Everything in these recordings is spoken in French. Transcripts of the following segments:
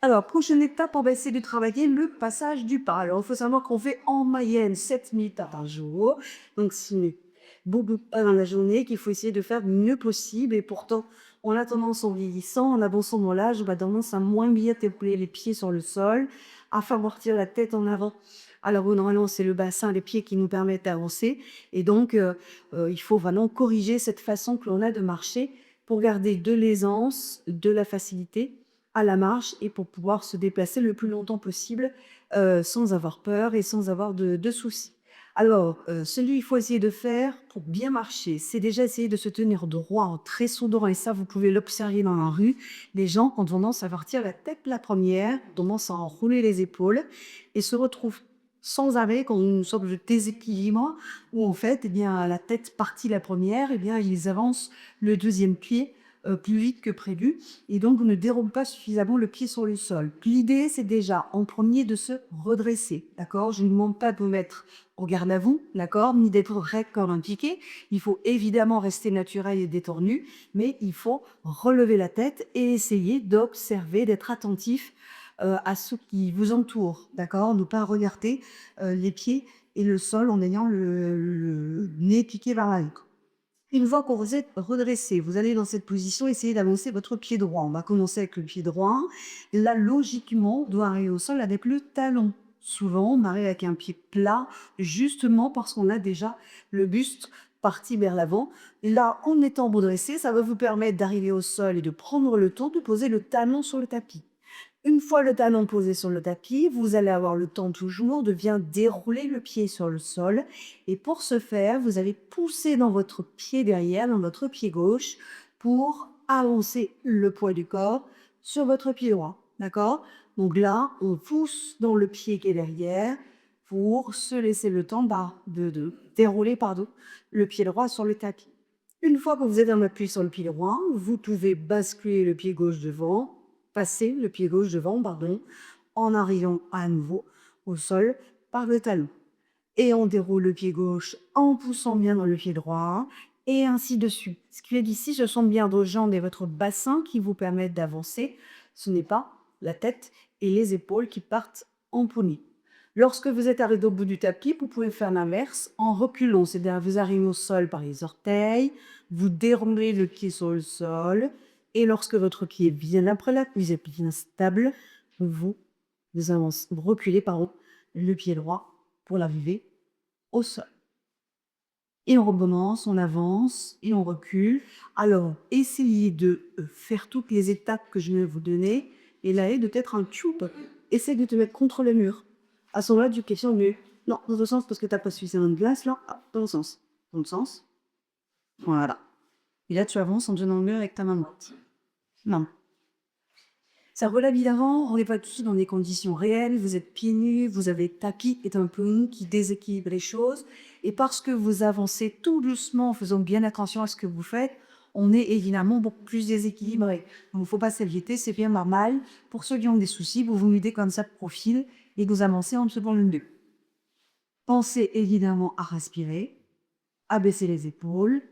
Alors, prochaine étape, on va essayer de travailler le passage du pas. Alors, il faut savoir qu'on fait en moyenne 7 minutes par jour. Donc, c'est beaucoup de pas dans la journée qu'il faut essayer de faire le mieux possible. Et pourtant, on a tendance, en vieillissant, en avançant dans l'âge, on a tendance à moins bien dérouler les pieds sur le sol, à favoriser la tête en avant. Alors, normalement, c'est le bassin, les pieds qui nous permettent d'avancer. Et donc, il faut vraiment corriger cette façon que l'on a de marcher pour garder de l'aisance, de la facilité à la marche et pour pouvoir se déplacer le plus longtemps possible, sans avoir peur et sans avoir de soucis. Alors, celui qu'il faut essayer de faire pour bien marcher, c'est déjà essayer de se tenir droit en tressant droit et ça, vous pouvez l'observer dans la rue. Les gens ont tendance à partir la tête la première, tendance à enrouler les épaules et se retrouvent sans arrêt dans une sorte de déséquilibre où en fait, eh bien, la tête partie la première, eh bien, ils avancent le deuxième pied, plus vite que prévu et donc ne dérobe pas suffisamment le pied sur le sol. L'idée, c'est déjà en premier de se redresser, d'accord? Je ne vous demande pas de vous mettre au garde à vous, d'accord? Ni d'être raide comme un piquet. Il faut évidemment rester naturel et détendu, mais il faut relever la tête et essayer d'observer, d'être attentif à ce qui vous entoure, d'accord? Ne pas regarder les pieds et le sol en ayant le nez piqué vers la nuque. Une fois que vous êtes redressé, vous allez dans cette position essayer d'avancer votre pied droit. On va commencer avec le pied droit. Là, logiquement, on doit arriver au sol avec le talon. Souvent, on arrive avec un pied plat, justement parce qu'on a déjà le buste parti vers l'avant. Là, en étant redressé, ça va vous permettre d'arriver au sol et de prendre le temps de poser le talon sur le tapis. Une fois le talon posé sur le tapis, vous allez avoir le temps toujours de bien dérouler le pied sur le sol. Et pour ce faire, vous allez pousser dans votre pied derrière, dans votre pied gauche, pour avancer le poids du corps sur votre pied droit. D'accord? Donc là, on pousse dans le pied qui est derrière pour se laisser le temps de dérouler le pied droit sur le tapis. Une fois que vous êtes en appui sur le pied droit, vous pouvez basculer le pied gauche devant, passer le pied gauche devant, pardon, en arrivant à nouveau au sol par le talon. Et on déroule le pied gauche en poussant bien dans le pied droit et ainsi de suite. Ce qui fait d'ici, ce sont bien vos jambes et votre bassin qui vous permettent d'avancer. Ce n'est pas la tête et les épaules qui partent en poulie. Lorsque vous êtes arrivé au bout du tapis, vous pouvez faire l'inverse en reculant. C'est-à-dire vous arrivez au sol par les orteils, vous déroulez le pied sur le sol et lorsque votre pied est bien après la vous êtes bien stable, vous, vous reculez le pied droit pour l'arrivée au sol. Et on recommence, on avance et on recule. Alors, essayez de faire toutes les étapes que je viens de vous donner. Et là, de peut-être un tube. Essaye de te mettre contre le mur. À ce moment-là, tu questionnes mieux. Non, dans le sens parce que tu n'as pas suffisamment de glace, là. Ah, dans le sens. Dans le sens. Voilà. Et là, tu avances en tenant le mur avec ta main droite. Non. Ça relève évidemment, on n'est pas tous dans des conditions réelles, vous êtes pieds nus, vous avez le tapis qui est un peu mou, qui déséquilibre les choses. Et parce que vous avancez tout doucement en faisant bien attention à ce que vous faites, on est évidemment beaucoup plus déséquilibré. Donc il ne faut pas s'inquiéter, c'est bien normal. Pour ceux qui ont des soucis, vous vous mettez comme ça de profil et vous avancez en second le deux. Pensez évidemment à respirer, à baisser les épaules.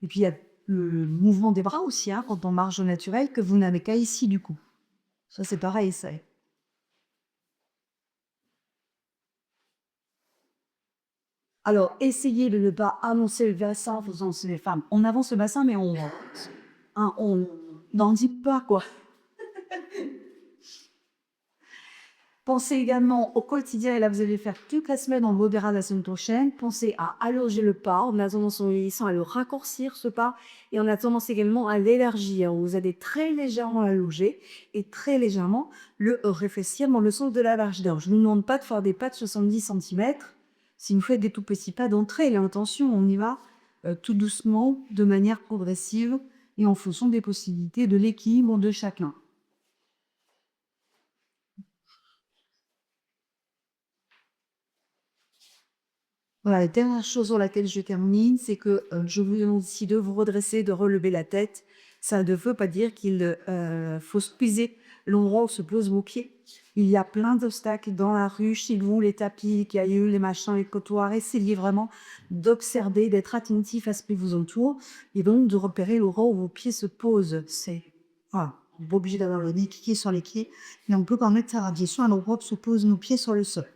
Et puis il y a le mouvement des bras aussi, hein, quand on marche au naturel, que vous n'avez qu'à ici du coup. Ça, c'est pareil, ça. Alors, essayez de ne pas avancer le bassin en faisant c'est les femmes. On avance le bassin, mais on n'en dit pas, quoi. Pensez également au quotidien, et là vous allez faire toute la semaine, on verra la semaine prochaine. Pensez à allonger le pas, on a tendance en vieillissant à le raccourcir ce pas, et on a tendance également à l'élargir. Vous allez très légèrement l'allonger et très légèrement le rétrécir dans le sens de la largeur. Je ne vous demande pas de faire des pas de 70 centimètres. Si vous faites des tout petits pas d'entrée, l'intention, on y va tout doucement, de manière progressive et en fonction des possibilités de l'équilibre de chacun. Voilà, la dernière chose sur laquelle je termine, c'est que je vous demande ici de vous redresser, de relever la tête. Ça ne veut pas dire qu'il faut squeezer l'endroit où se posent vos pieds. Il y a plein d'obstacles dans la rue, chez vous, les tapis, les cailloux, les machins, les trottoirs. Essayez vraiment d'observer, d'être attentif à ce qui vous entoure et donc de repérer l'endroit où vos pieds se posent. C'est voilà. On n'est pas obligé d'avoir le nez qui est sur les pieds, mais on peut quand même mettre sa radiation à l'endroit où se posent nos pieds sur le sol.